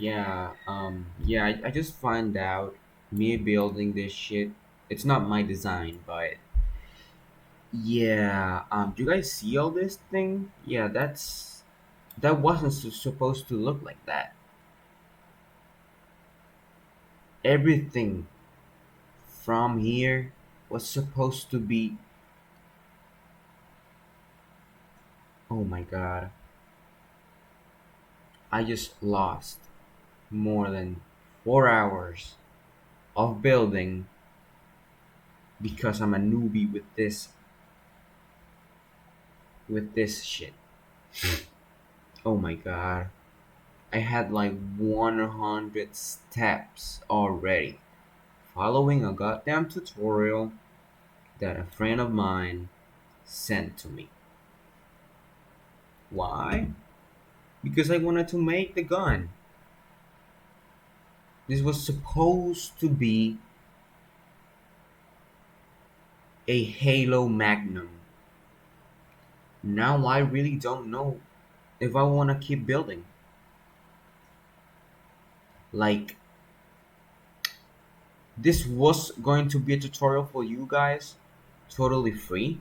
I just find out me building this shit. It's not my design, but you guys see all this thing? Yeah, that wasn't supposed to look like that. Everything from here was supposed to be. Oh my god, I just lost more than 4 hours of building because I'm a newbie with this shit. Oh my god. I had like 100 steps already following a goddamn tutorial that a friend of mine sent to me. Why? Because I wanted to make the gun. This was supposed to be a Halo Magnum. Now I really don't know if I want to keep building. Like, this was going to be a tutorial for you guys, totally free.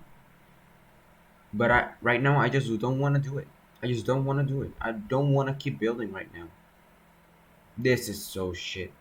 But right now I just don't want to do it. I just don't want to do it. I don't want to keep building right now. This is so shit.